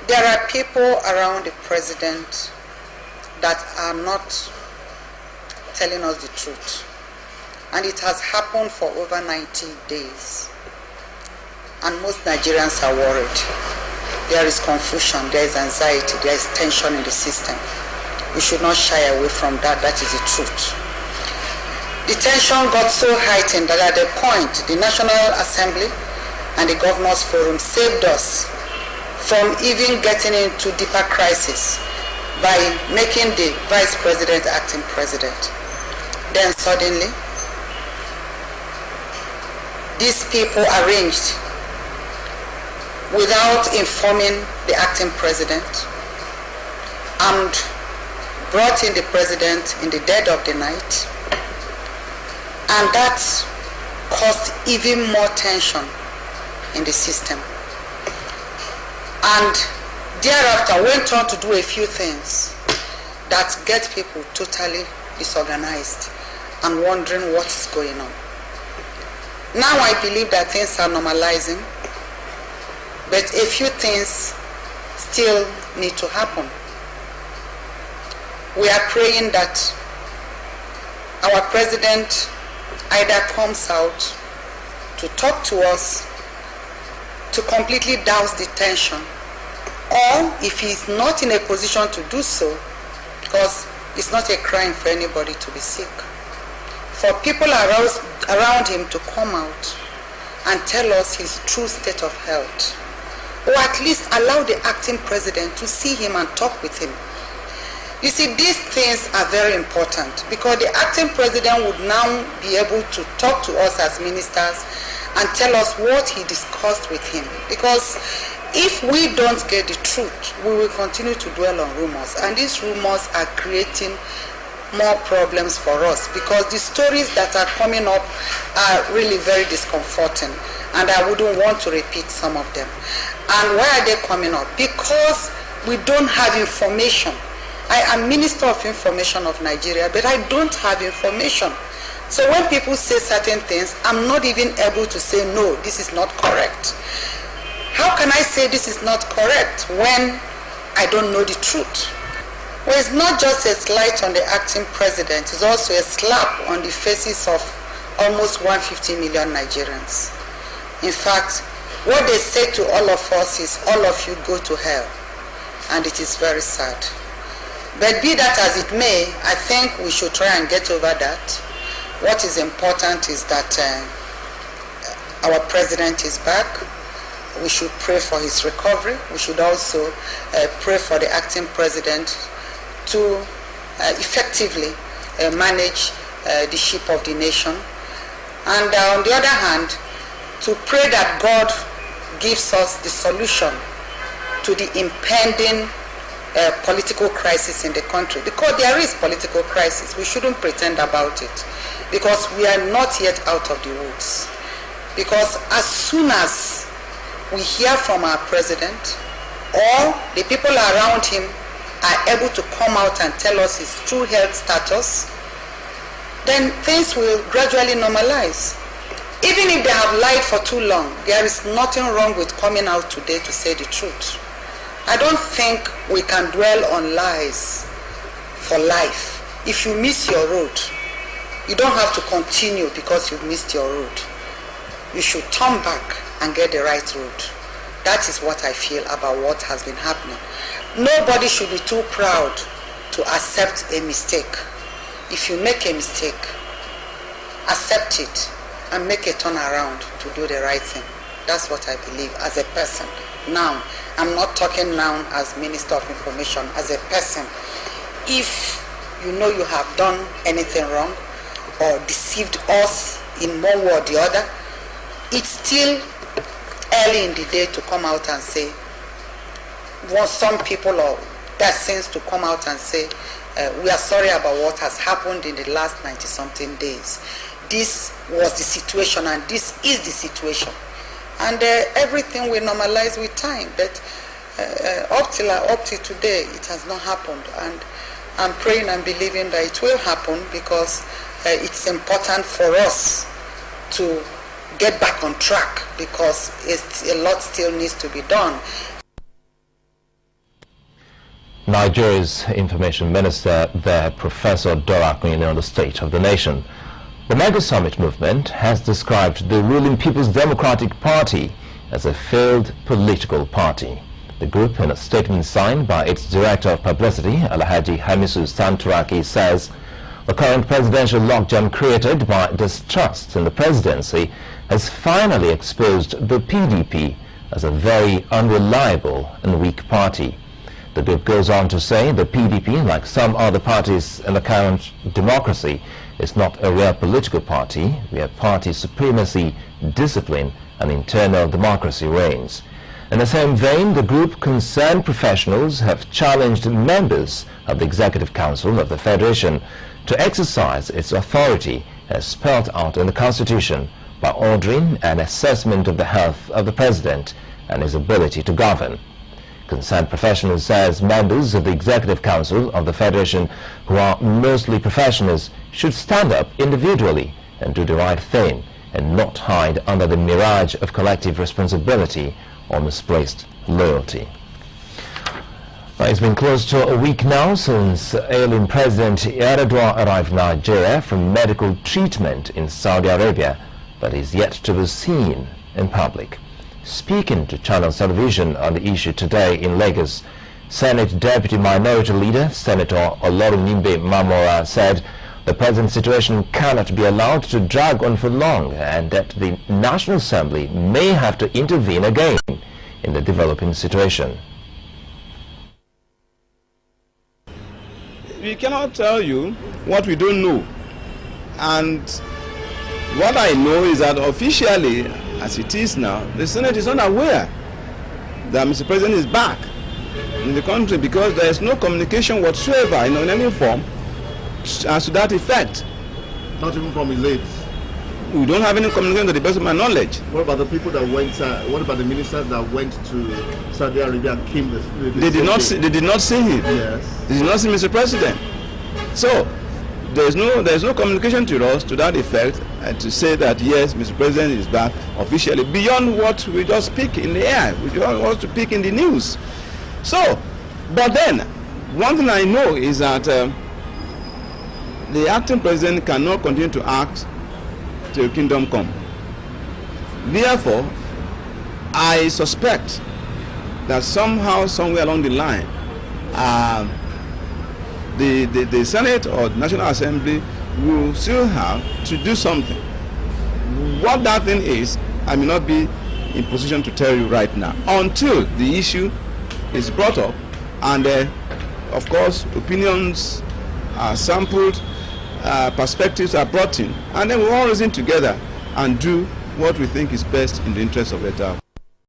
There are people around the president that are not telling us the truth. And it has happened for over 90 days. And most Nigerians are worried. There is confusion, there is anxiety, there is tension in the system. We should not shy away from that. That is the truth. The tension got so heightened that at the point, the National Assembly and the Governors Forum saved us from even getting into deeper crisis by making the Vice President acting President. Then suddenly, these people arranged without informing the acting President and brought in the President in the dead of the night, and that caused even more tension in the system. And thereafter went on to do a few things that get people totally disorganized and wondering what is going on. Now I believe that things are normalizing, but a few things still need to happen. We are praying that our president either comes out to talk to us to completely douse the tension, or if he is not in a position to do so, because it's not a crime for anybody to be sick, for people around him to come out and tell us his true state of health, or at least allow the acting president to see him and talk with him. You see, these things are very important because the acting president would now be able to talk to us as ministers and tell us what he discussed with him. Because if we don't get the truth, we will continue to dwell on rumors, and these rumors are creating more problems for us because the stories that are coming up are really very discomforting, and I wouldn't want to repeat some of them. And why are they coming up? Because we don't have information. I am Minister of Information of Nigeria, but I don't have information. So when people say certain things, I'm not even able to say, no, this is not correct. How can I say this is not correct when I don't know the truth? Well, it's not just a slight on the acting president, it's also a slap on the faces of almost 150 million Nigerians. In fact, what they say to all of us is, all of you go to hell. And it is very sad. But be that as it may, I think we should try and get over that. What is important is that our president is back. We should pray for his recovery. We should also pray for the acting president to effectively manage the ship of the nation. And on the other hand, to pray that God gives us the solution to the impending political crisis in the country. Because there is political crisis. We shouldn't pretend about it. Because we are not yet out of the woods. Because as soon as we hear from our president, or the people around him are able to come out and tell us his true health status, then things will gradually normalize. Even if they have lied for too long, there is nothing wrong with coming out today to say the truth. I don't think we can dwell on lies for life. If you miss your road, you don't have to continue because you've missed your road. You should turn back and get the right road. That is what I feel about what has been happening. Nobody should be too proud to accept a mistake. If you make a mistake, accept it and make a turnaround to do the right thing. That's what I believe as a person. Now, I'm not talking now as Minister of Information, as a person. If you know you have done anything wrong or deceived us in one way or the other, it's still early in the day to come out and say, want some people or persons to come out and say, we are sorry about what has happened in the last 90-something days. This was the situation and this is the situation. And everything will normalize with time. But up till today, it has not happened. And I'm praying and believing that it will happen because it's important for us to get back on track because a lot still needs to be done. Nigeria's Information Minister there, Professor Dora, Akunyili, on the state of the nation. The Mega Summit movement has described the ruling People's Democratic Party as a failed political party. The group, in a statement signed by its Director of Publicity, Alhaji Hamisu Santuraki, says the current presidential logjam created by distrust in the presidency has finally exposed the PDP as a very unreliable and weak party. The group goes on to say the PDP, like some other parties in the current democracy, is not a real political party where party supremacy, discipline and internal democracy reigns. In the same vein, the group concerned professionals have challenged members of the Executive Council of the Federation to exercise its authority as spelled out in the Constitution by ordering an assessment of the health of the President and his ability to govern. Concerned professionals says members of the Executive Council of the Federation, who are mostly professionals, should stand up individually and do the right thing and not hide under the mirage of collective responsibility or misplaced loyalty. It's been close to a week now since ailing President Erdogan arrived in Nigeria from medical treatment in Saudi Arabia, but is yet to be seen in public. Speaking to Channel Television on the issue today in Lagos, Senate Deputy Minority Leader Senator Olorunimbe Mamora said the present situation cannot be allowed to drag on for long and that the National Assembly may have to intervene again in the developing situation. We cannot tell you what we don't know, and what I know is that officially, as it is now, the Senate is not aware that Mr. President is back in the country because there is no communication whatsoever in any form as to that effect. Not even from his lips. We don't have any communication to the best of my knowledge. What about the people that went? What about the ministers that went to Saudi Arabia and came? They did not see him. Yes. They did not see Mr. President. So there is no communication to us to that effect, and to say that yes, Mr. President is back officially beyond what we just speak in the air. We just want to speak in the news. So, but then one thing I know is that the acting president cannot continue to act till kingdom come. Therefore, I suspect that somehow, somewhere along the line, the Senate or the National Assembly will still have to do something. What that thing is, I may not be in position to tell you right now, until the issue is brought up and of course opinions are sampled, perspectives are brought in, and then we all reason together and do what we think is best in the interest of the